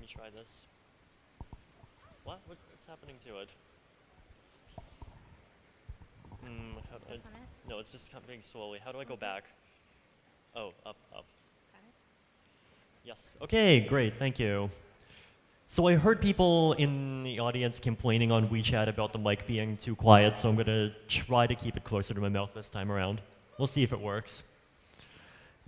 me try this. What? What's happening to it? No, it's just coming slowly. How do I go back? Oh, up. Yes. Okay, great. Thank you. So I heard people in the audience complaining on WeChat about the mic being too quiet, so I'm going to try to keep it closer to my mouth this time around. We'll see if it works.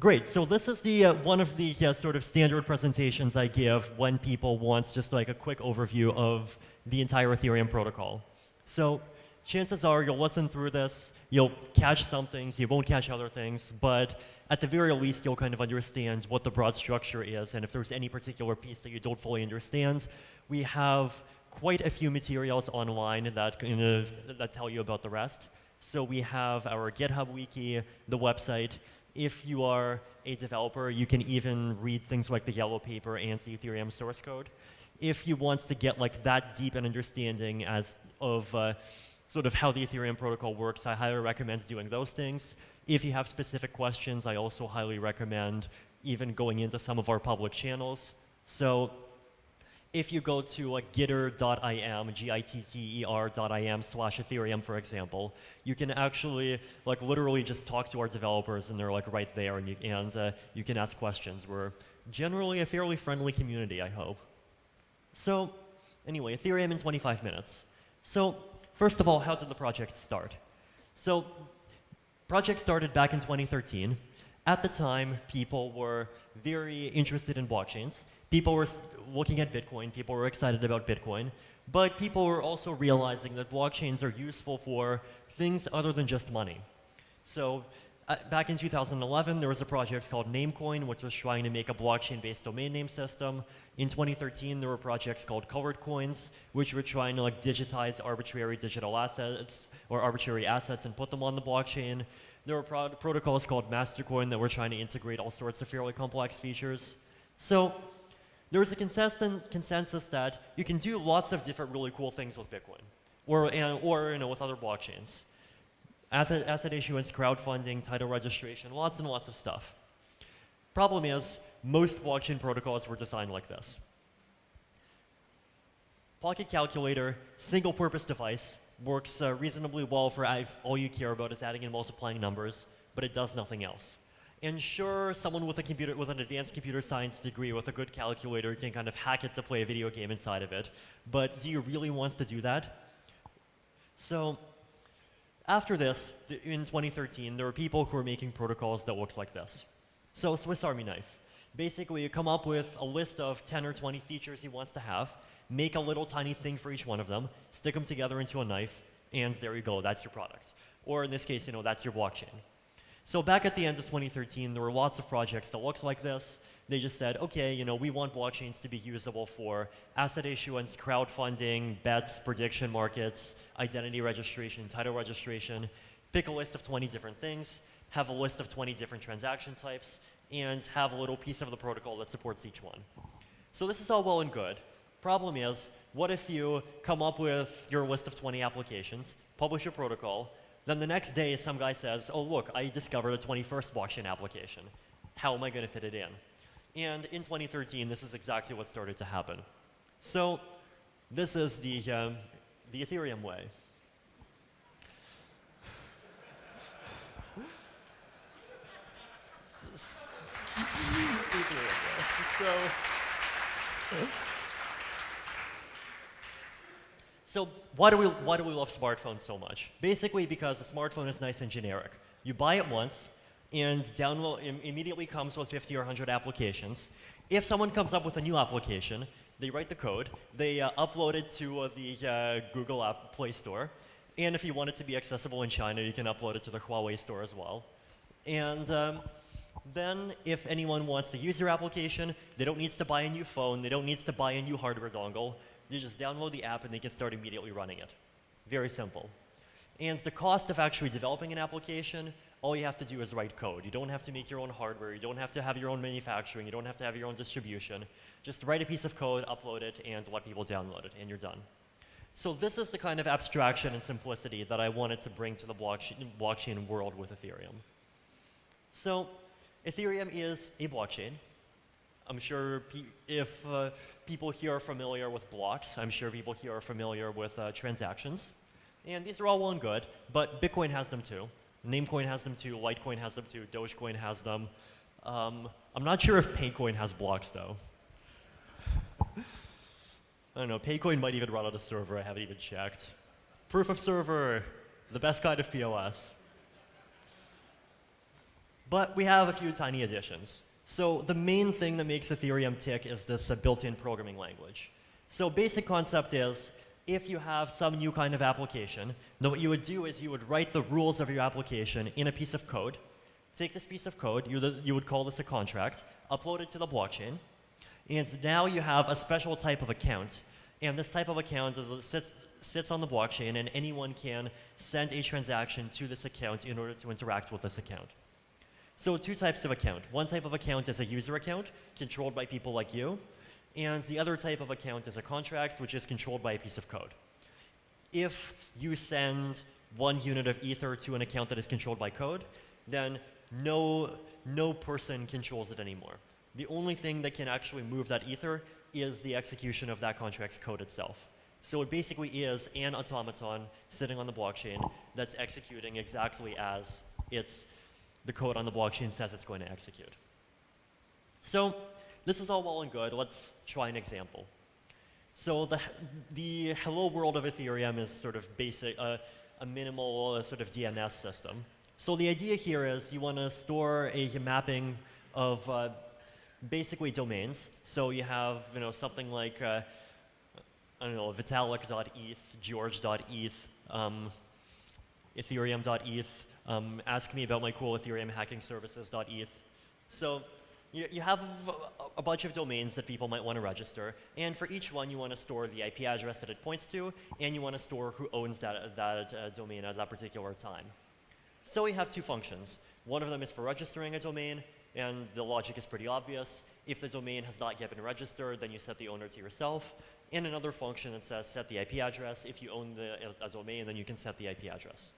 Great, so this is the one of the sort of standard presentations I give when people want just like a quick overview of the entire Ethereum protocol. So chances are you'll listen through this, you'll catch some things, you won't catch other things, but at the very least you'll kind of understand what the broad structure is, and if there's any particular piece that you don't fully understand, we have quite a few materials online that that tell you about the rest. So we have our GitHub wiki, the website. If you are a developer, you can even read things like the yellow paper and the Ethereum source code. If you want to get like that deep an understanding of sort of how the Ethereum protocol works, I highly recommend doing those things. If you have specific questions, I also highly recommend even going into some of our public channels. So if you go to like gitter.im, gitter.im/Ethereum, for example, you can actually like literally just talk to our developers, and they're like right there, and you can ask questions. We're generally a fairly friendly community, I hope. So anyway, Ethereum in 25 minutes. So first of all, how did the project start? So project started back in 2013. At the time, people were very interested in blockchains. People were looking at Bitcoin, people were excited about Bitcoin, but people were also realizing that blockchains are useful for things other than just money. So back in 2011, there was a project called Namecoin, which was trying to make a blockchain-based domain name system. In 2013, there were projects called Colored Coins, which were trying to like digitize arbitrary digital assets or arbitrary assets and put them on the blockchain. There were protocols called Mastercoin that were trying to integrate all sorts of fairly complex features. So there was a consensus that you can do lots of different really cool things with Bitcoin, or with other blockchains. Asset issuance, crowdfunding, title registration, lots and lots of stuff. Problem is, most blockchain protocols were designed like this. Pocket calculator, single purpose device, works reasonably well for all you care about is adding and multiplying numbers, but it does nothing else. And sure, someone with an advanced computer science degree with a good calculator can kind of hack it to play a video game inside of it, but do you really want to do that? So after this, in 2013, there were people who were making protocols that looked like this. So Swiss Army knife. Basically, you come up with a list of 10 or 20 features he wants to have, make a little tiny thing for each one of them, stick them together into a knife, and there you go, that's your product. Or in this case, that's your blockchain. So back at the end of 2013, there were lots of projects that looked like this. They just said, okay, we want blockchains to be usable for asset issuance, crowdfunding, bets, prediction markets, identity registration, title registration. Pick a list of 20 different things, have a list of 20 different transaction types, and have a little piece of the protocol that supports each one. So this is all well and good. Problem is, what if you come up with your list of 20 applications, publish a protocol, then the next day some guy says, oh look, I discovered a 21st blockchain application. How am I going to fit it in? And in 2013, this is exactly what started to happen. So this is the Ethereum way. So why do we love smartphones so much? Basically because a smartphone is nice and generic. You buy it once, and download immediately comes with 50 or 100 applications. If someone comes up with a new application, they write the code, they upload it to the Google App Play Store, and if you want it to be accessible in China, you can upload it to the Huawei store as well. And then if anyone wants to use your application, they don't need to buy a new phone, they don't need to buy a new hardware dongle. They just download the app and they can start immediately running it. Very simple. And the cost of actually developing an application, all you have to do is write code. You don't have to make your own hardware, you don't have to have your own manufacturing, you don't have to have your own distribution. Just write a piece of code, upload it, and let people download it, and you're done. So this is the kind of abstraction and simplicity that I wanted to bring to the blockchain world with Ethereum. So Ethereum is a blockchain. I'm sure if people here are familiar with blocks, I'm sure people here are familiar with transactions. And these are all well and good, but Bitcoin has them too. Namecoin has them too, Litecoin has them too, Dogecoin has them. I'm not sure if Paycoin has blocks though. I don't know, Paycoin might even run on a server, I haven't even checked. Proof of server, the best kind of POS. But we have a few tiny additions. So the main thing that makes Ethereum tick is this built-in programming language. So basic concept is, if you have some new kind of application, then what you would do is you would write the rules of your application in a piece of code. Take this piece of code, you would call this a contract, upload it to the blockchain, and now you have a special type of account. And this type of account sits on the blockchain, and anyone can send a transaction to this account in order to interact with this account. So two types of account. One type of account is a user account, controlled by people like you. And the other type of account is a contract, which is controlled by a piece of code. If you send 1 unit of Ether to an account that is controlled by code, then no person controls it anymore. The only thing that can actually move that Ether is the execution of that contract's code itself. So it basically is an automaton sitting on the blockchain that's executing exactly as the code on the blockchain says it's going to execute. So this is all well and good. Let's try an example. So the hello world of Ethereum is sort of basic, a minimal sort of DNS system. So the idea here is you want to store a mapping of basically domains. So you have something like I don't know, Vitalik.eth, George.eth, Ethereum.eth. Ask me about my cool Ethereum hacking services.eth. So you have a bunch of domains that people might want to register, and for each one you want to store the IP address that it points to, and you want to store who owns that domain at that particular time. So we have two functions. One of them is for registering a domain, and the logic is pretty obvious. If the domain has not yet been registered, then you set the owner to yourself. And another function that says set the IP address. If you own a domain, then you can set the IP address.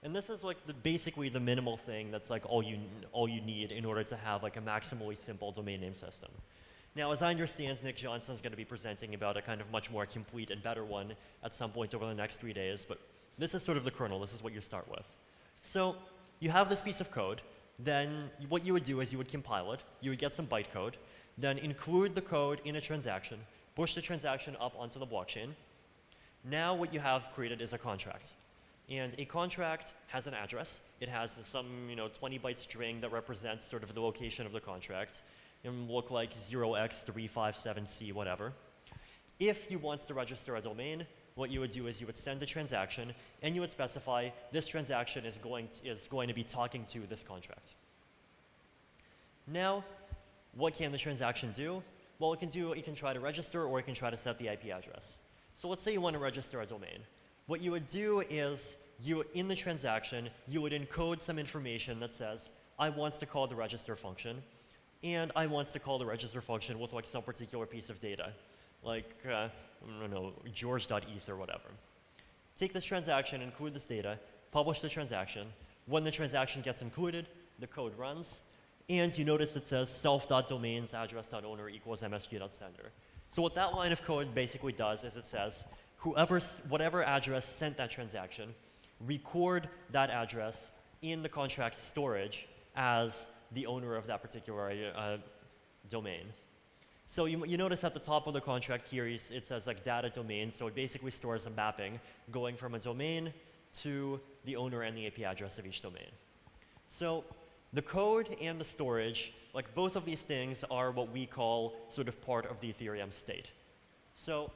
And this is like basically the minimal thing that's like all you need in order to have like a maximally simple domain name system. Now, as I understand, Nick Johnson is going to be presenting about a kind of much more complete and better one at some point over the next 3 days, but this is sort of the kernel. This is what you start with. So you have this piece of code. Then what you would do is you would compile it. You would get some bytecode, then include the code in a transaction, push the transaction up onto the blockchain. Now what you have created is a contract. And a contract has an address. It has some 20-byte string that represents sort of the location of the contract. It will look like 0x357c, whatever. If you want to register a domain, what you would do is you would send a transaction, and you would specify this transaction is going to be talking to this contract. Now, what can the transaction do? Well, it can try to register, or it can try to set the IP address. So let's say you want to register a domain. What you would do is, in the transaction, you would encode some information that says, I want to call the register function, and I want to call the register function with like some particular piece of data, like, I don't know, George.eth or whatever. Take this transaction, include this data, publish the transaction. When the transaction gets included, the code runs, and you notice it says self.domains address.owner equals msg.sender. So what that line of code basically does is it says, whatever address sent that transaction, record that address in the contract storage as the owner of that particular domain. So you notice at the top of the contract here, it says like data domain, so it basically stores a mapping going from a domain to the owner and the IP address of each domain. So the code and the storage, like both of these things are what we call sort of part of the Ethereum state. So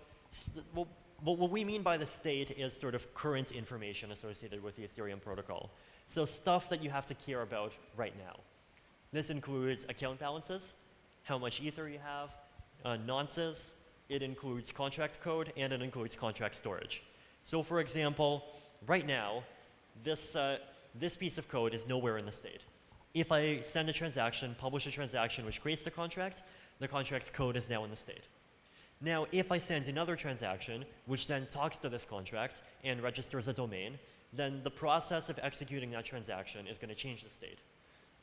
what we mean by the state is sort of current information associated with the Ethereum protocol. So stuff that you have to care about right now. This includes account balances, how much Ether you have, nonces, it includes contract code, and it includes contract storage. So for example, right now, this piece of code is nowhere in the state. If I send a transaction, publish a transaction which creates the contract's code is now in the state. Now, if I send another transaction, which then talks to this contract and registers a domain, then the process of executing that transaction is going to change the state.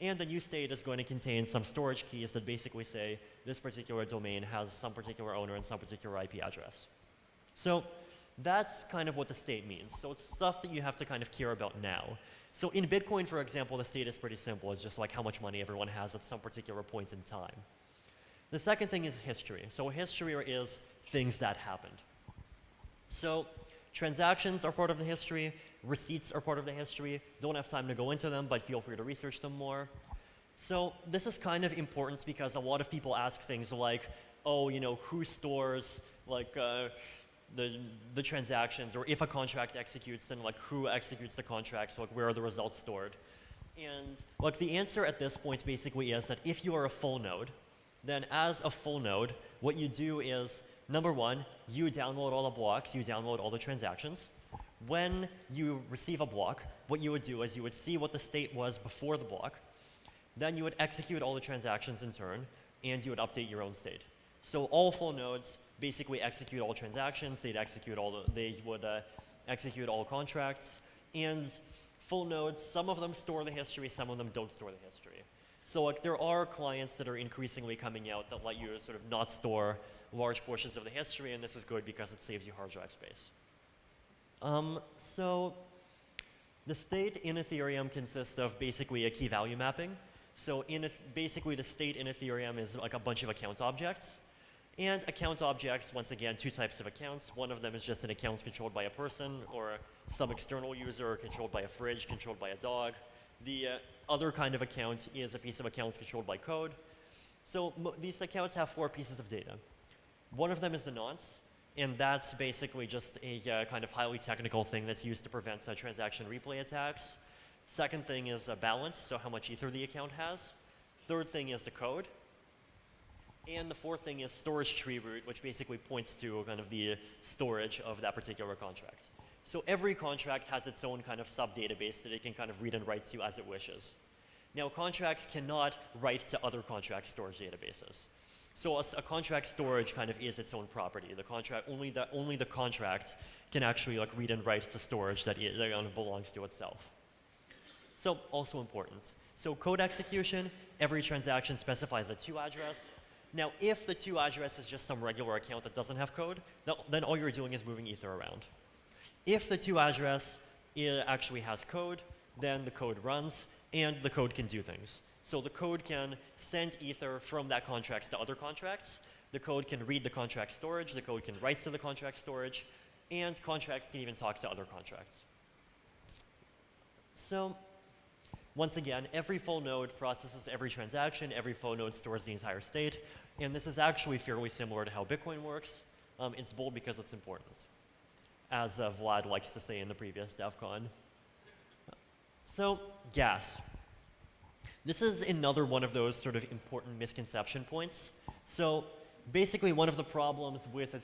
And the new state is going to contain some storage keys that basically say this particular domain has some particular owner and some particular IP address. So that's kind of what the state means. So it's stuff that you have to kind of care about now. So in Bitcoin, for example, the state is pretty simple. It's just like how much money everyone has at some particular point in time. The second thing is history. So history is things that happened. So transactions are part of the history. Receipts are part of the history. Don't have time to go into them, but feel free to research them more. So this is kind of important because a lot of people ask things like, oh, you know, who stores like the transactions, or if a contract executes, then like who executes the contract, so like where are the results stored? And like the answer at this point basically is that if you are a full node, then as a full node, what you do is, number one, you download all the blocks, you download all the transactions. When you receive a block, what you would do is you would see what the state was before the block, then you would execute all the transactions in turn, and you would update your own state. So all full nodes basically execute all transactions, they would execute all contracts, and full nodes, some of them store the history, some of them don't store the history. So like there are clients that are increasingly coming out that let you sort of not store large portions of the history, and this is good because it saves you hard drive space. So the state in Ethereum consists of basically a key value mapping. So basically the state in Ethereum is like a bunch of account objects. And account objects, once again, two types of accounts. One of them is just an account controlled by a person or some external user, controlled by a fridge, controlled by a dog. The other kind of account is a piece of account controlled by code. So these accounts have 4 pieces of data. One of them is the nonce, and that's basically just a kind of highly technical thing that's used to prevent transaction replay attacks. Second thing is a balance, so how much ether the account has. Third thing is the code. And the fourth thing is storage tree root, which basically points to kind of the storage of that particular contract. So every contract has its own kind of sub-database that it can kind of read and write to as it wishes. Now contracts cannot write to other contract storage databases. So a contract storage kind of is its own property. The contract, only the contract can actually like read and write to storage that kind of belongs to itself. So also important. So code execution, every transaction specifies a to address. Now, if the to address is just some regular account that doesn't have code, then all you're doing is moving ether around. If the to address actually has code, then the code runs, and the code can do things. So the code can send ether from that contract to other contracts. The code can read the contract storage. The code can write to the contract storage. And contracts can even talk to other contracts. So once again, every full node processes every transaction. Every full node stores the entire state. And this is actually fairly similar to how Bitcoin works. It's bold because it's important, as Vlad likes to say in the previous Devcon. So gas. This is another one of those sort of important misconception points. So basically one of the problems with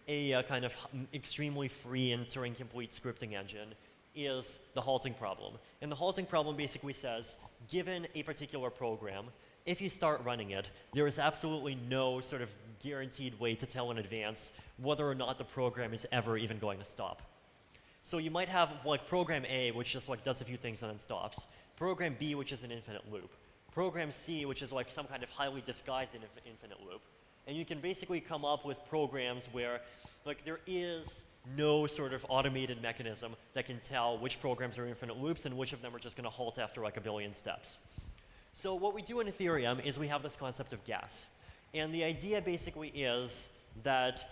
a kind of extremely free and Turing-complete scripting engine is the halting problem. And the halting problem basically says, given a particular program, if you start running it, there is absolutely no sort of guaranteed way to tell in advance whether or not the program is ever even going to stop. So you might have like program A, which just like does a few things and then stops. Program B, which is an infinite loop. Program C, which is like some kind of highly disguised infinite loop. And you can basically come up with programs where like there is no sort of automated mechanism that can tell which programs are infinite loops and which of them are just going to halt after like a billion steps. So what we do in Ethereum is we have this concept of gas. And the idea basically is that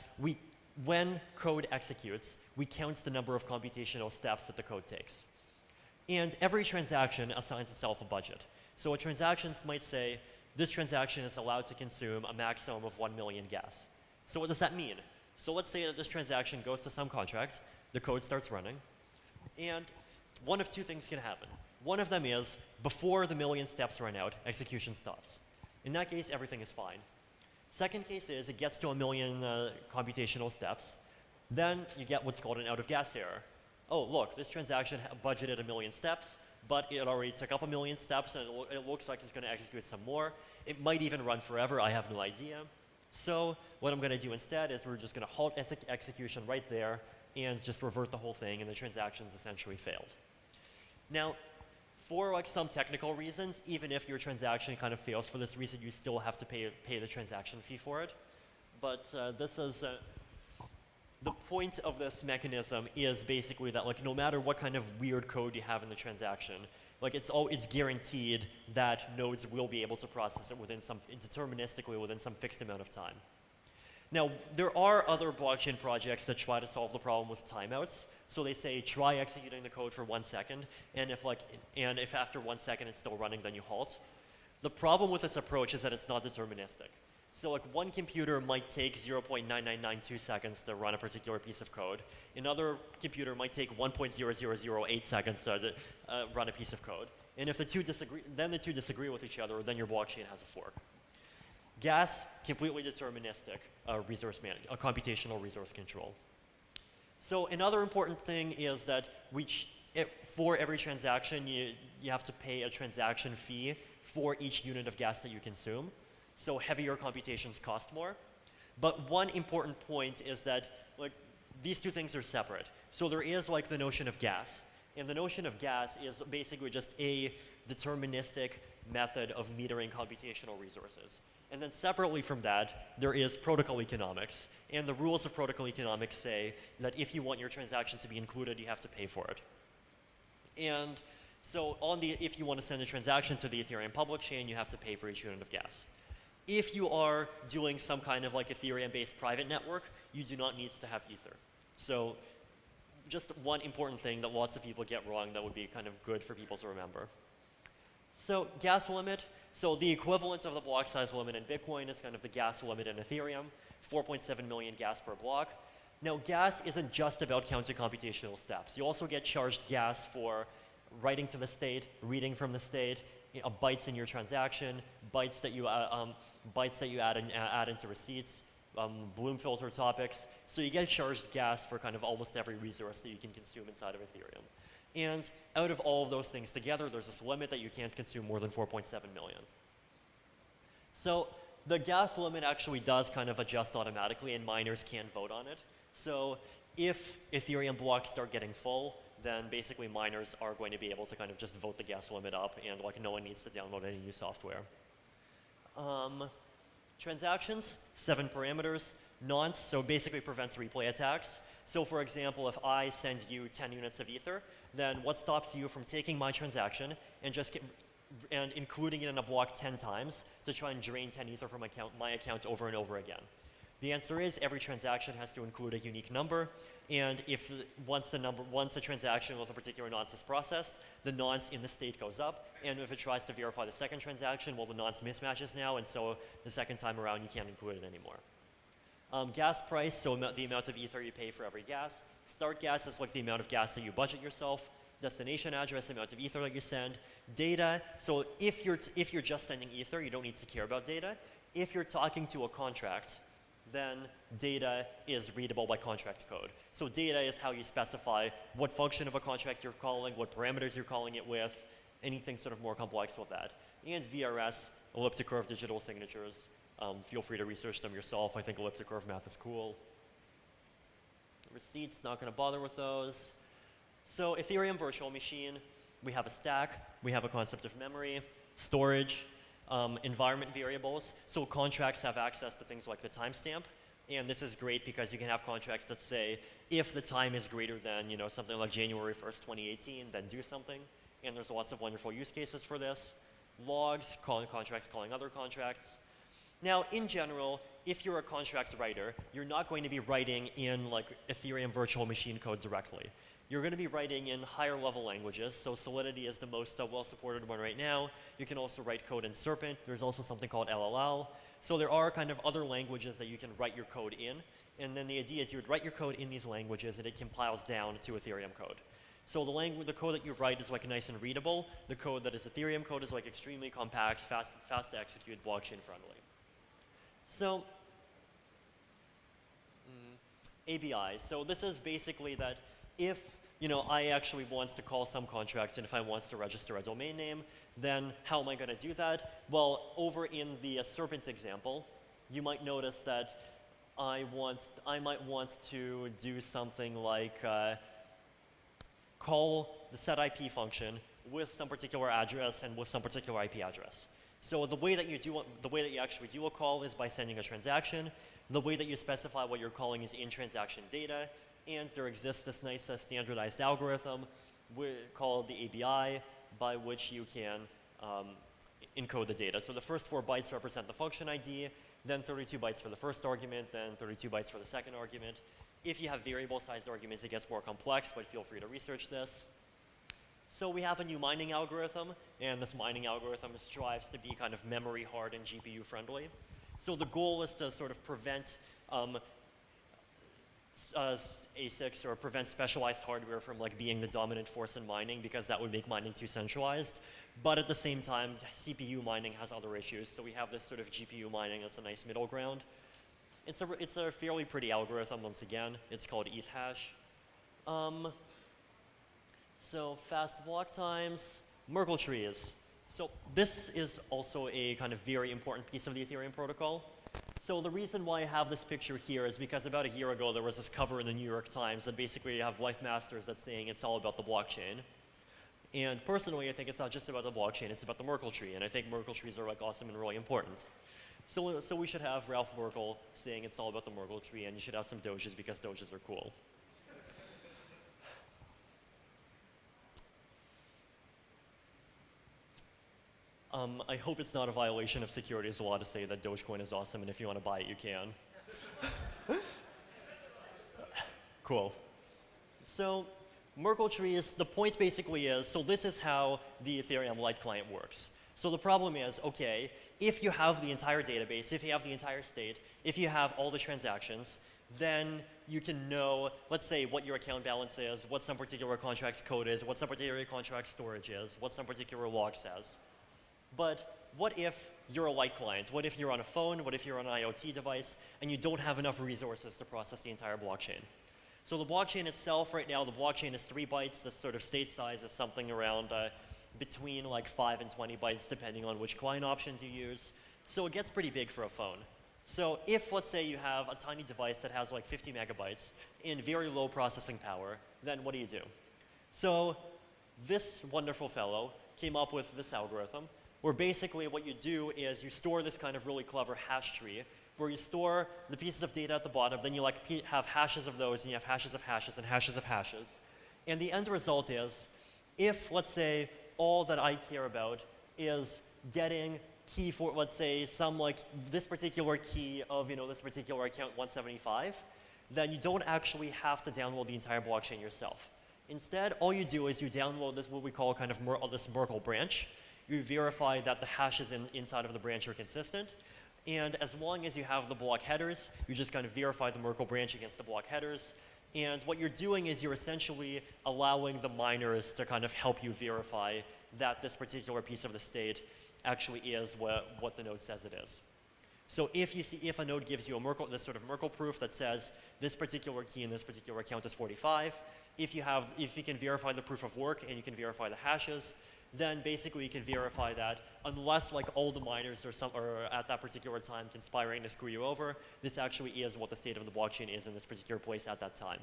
when code executes, we count the number of computational steps that the code takes. And every transaction assigns itself a budget. So a transaction might say, this transaction is allowed to consume a maximum of 1 million gas. So what does that mean? So let's say that this transaction goes to some contract, the code starts running, and one of two things can happen. One of them is, before the million steps run out, execution stops. In that case, everything is fine. Second case is, it gets to 1 million computational steps, then you get what's called an out of gas error. Oh, look, this transaction budgeted 1 million steps, but it already took up 1 million steps, and it looks like it's going to execute some more. It might even run forever, I have no idea. So what I'm going to do instead is we're just going to halt execution right there and just revert the whole thing, and the transaction's essentially failed. Now, For like some technical reasons, even if your transaction kind of fails for this reason, you still have to pay the transaction fee for it. But this is the point of this mechanism is basically that like no matter what kind of weird code you have in the transaction, like it's guaranteed that nodes will be able to process it within deterministically within some fixed amount of time. Now, there are other blockchain projects that try to solve the problem with timeouts. So they say try executing the code for 1 second, and if after 1 second it's still running, then you halt. The problem with this approach is that it's not deterministic. So like one computer might take 0.9992 seconds to run a particular piece of code. Another computer might take 1.0008 seconds to run a piece of code. And if the two disagree with each other, then your blockchain has a fork. Gas, completely deterministic computational resource control. So another important thing is that for every transaction, you have to pay a transaction fee for each unit of gas that you consume. So heavier computations cost more. But one important point is that like these two things are separate. So there is like the notion of gas. And the notion of gas is basically just a deterministic method of metering computational resources. And then separately from that, there is protocol economics. And the rules of protocol economics say that if you want your transaction to be included, you have to pay for it. And so if you want to send a transaction to the Ethereum public chain, you have to pay for each unit of gas. If you are doing some kind of like Ethereum-based private network, you do not need to have Ether. So just one important thing that lots of people get wrong that would be kind of good for people to remember. So gas limit, so the equivalent of the block size limit in Bitcoin is kind of the gas limit in Ethereum, 4.7 million gas per block. Now gas isn't just about counting computational steps. You also get charged gas for writing to the state, reading from the state, bytes in your transaction, bytes that you add into receipts, Bloom filter topics. So you get charged gas for kind of almost every resource that you can consume inside of Ethereum. And out of all of those things together, there's this limit that you can't consume more than 4.7 million. So the gas limit actually does kind of adjust automatically, and miners can vote on it. So if Ethereum blocks start getting full, then basically miners are going to be able to kind of just vote the gas limit up, and like no one needs to download any new software. Transactions, 7 parameters. Nonce, so basically prevents replay attacks. So for example, if I send you 10 units of Ether, then what stops you from taking my transaction and including it in a block 10 times to try and drain 10 Ether from my account over and over again? The answer is every transaction has to include a unique number, and once a transaction with a particular nonce is processed, the nonce in the state goes up, and if it tries to verify the second transaction, well, the nonce mismatches now, and so the second time around you can't include it anymore. Gas price, so the amount of Ether you pay for every gas. Start gas is like the amount of gas that you budget yourself. Destination address, the amount of Ether that you send. Data, so if you're just sending Ether, you don't need to care about data. If you're talking to a contract, then data is readable by contract code. So data is how you specify what function of a contract you're calling, what parameters you're calling it with, anything sort of more complex with that. And VRS, elliptic curve digital signatures. Feel free to research them yourself. I think elliptic curve math is cool. Receipts, not going to bother with those. So Ethereum virtual machine, we have a stack, we have a concept of memory, storage, environment variables. So contracts have access to things like the timestamp. And this is great because you can have contracts that say, if the time is greater than something like January 1st, 2018, then do something. And there's lots of wonderful use cases for this. Logs, calling contracts, calling other contracts. Now, in general, if you're a contract writer, you're not going to be writing in like Ethereum virtual machine code directly. You're going to be writing in higher level languages, so Solidity is the most well-supported one right now. You can also write code in Serpent. There's also something called LLL. So there are kind of other languages that you can write your code in, and then the idea is you would write your code in these languages and it compiles down to Ethereum code. So the code that you write is like nice and readable. The code that is Ethereum code is like extremely compact, fast to execute, blockchain friendly. So ABI. So this is basically that if I actually wants to call some contracts and if I wants to register a domain name, then how am I going to do that? Well, over in the Serpent example, you might notice that I might want to do something like call the setIP function with some particular address and with some particular IP address. So the way that you actually do a call is by sending a transaction. The way that you specify what you're calling is in transaction data, and there exists this nice standardized algorithm called the ABI by which you can encode the data. So the first 4 bytes represent the function ID, then 32 bytes for the first argument, then 32 bytes for the second argument. If you have variable-sized arguments, it gets more complex, but feel free to research this. So we have a new mining algorithm, and this mining algorithm strives to be kind of memory hard and GPU friendly. So the goal is to sort of prevent ASICs or prevent specialized hardware from like being the dominant force in mining, because that would make mining too centralized. But at the same time, CPU mining has other issues. So we have this sort of GPU mining that's a nice middle ground. It's a fairly pretty algorithm once again. It's called ETH hash. So fast block times, Merkle trees. So this is also a kind of very important piece of the Ethereum protocol. So the reason why I have this picture here is because about a year ago there was this cover in the New York Times that basically have Life Masters that's saying it's all about the blockchain. And personally, I think it's not just about the blockchain, it's about the Merkle tree. And I think Merkle trees are like awesome and really important. So we should have Ralph Merkle saying it's all about the Merkle tree, and you should have some Doges because Doges are cool. I hope it's not a violation of securities law to say that Dogecoin is awesome, and if you want to buy it, you can. Cool. So Merkle trees, the point basically is, so this is how the Ethereum Lite client works. So the problem is, okay, if you have the entire database, if you have the entire state, if you have all the transactions, then you can know, let's say, what your account balance is, what some particular contract's code is, what some particular contract storage is, what some particular log says. But what if you're a light client? What if you're on a phone? What if you're on an IoT device and you don't have enough resources to process the entire blockchain? So the blockchain itself, right now, the blockchain is 3 bytes. The sort of state size is something around between like 5 and 20 bytes, depending on which client options you use. So it gets pretty big for a phone. So if, let's say, you have a tiny device that has like 50 megabytes in very low processing power, then what do? So this wonderful fellow came up with this algorithm, where basically what you do is you store this kind of really clever hash tree, where you store the pieces of data at the bottom, then you like have hashes of those, and you have hashes of hashes and hashes of hashes. And the end result is, if, let's say, all that I care about is getting key for, let's say, some like this particular key of, this particular account 175, then you don't actually have to download the entire blockchain yourself. Instead, all you do is you download this, what we call kind of this Merkle branch. You verify that the hashes inside of the branch are consistent. And as long as you have the block headers, you just kind of verify the Merkle branch against the block headers. And what you're doing is you're essentially allowing the miners to kind of help you verify that this particular piece of the state actually is what the node says it is. So if a node gives you this sort of Merkle proof that says this particular key in this particular account is 45, if you can verify the proof of work and you can verify the hashes, then basically you can verify that unless like all the miners are at that particular time conspiring to screw you over, this actually is what the state of the blockchain is in this particular place at that time.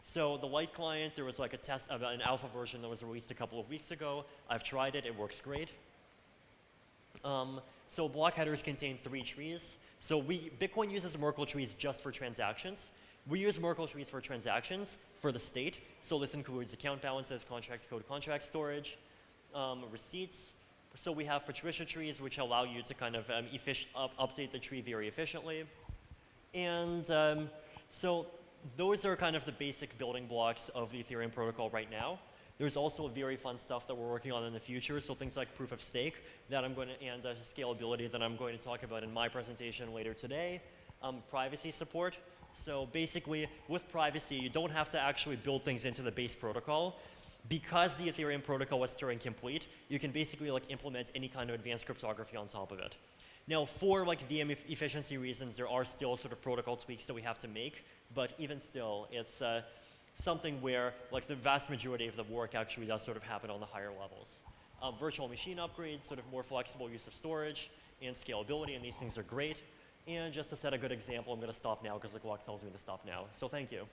So the Lite client, there was like a test about an alpha version that was released a couple of weeks ago. I've tried it, it works great. So block headers contain 3 trees. So Bitcoin uses Merkle trees just for transactions. We use Merkle trees for transactions for the state. So this includes account balances, contract code, contract storage, receipts. So we have Patricia trees, which allow you to kind of update the tree very efficiently. And so those are kind of the basic building blocks of the Ethereum protocol right now. There's also very fun stuff that we're working on in the future. So things like proof of stake that and scalability that I'm going to talk about in my presentation later today. Privacy support. So basically, with privacy, you don't have to actually build things into the base protocol. Because the Ethereum protocol is Turing complete, you can basically like implement any kind of advanced cryptography on top of it. Now, for like VM efficiency reasons, there are still sort of protocol tweaks that we have to make, but even still, it's something where like the vast majority of the work actually does sort of happen on the higher levels. Virtual machine upgrades, sort of more flexible use of storage and scalability, and these things are great. And just to set a good example, I'm going to stop now because the clock tells me to stop now. So thank you.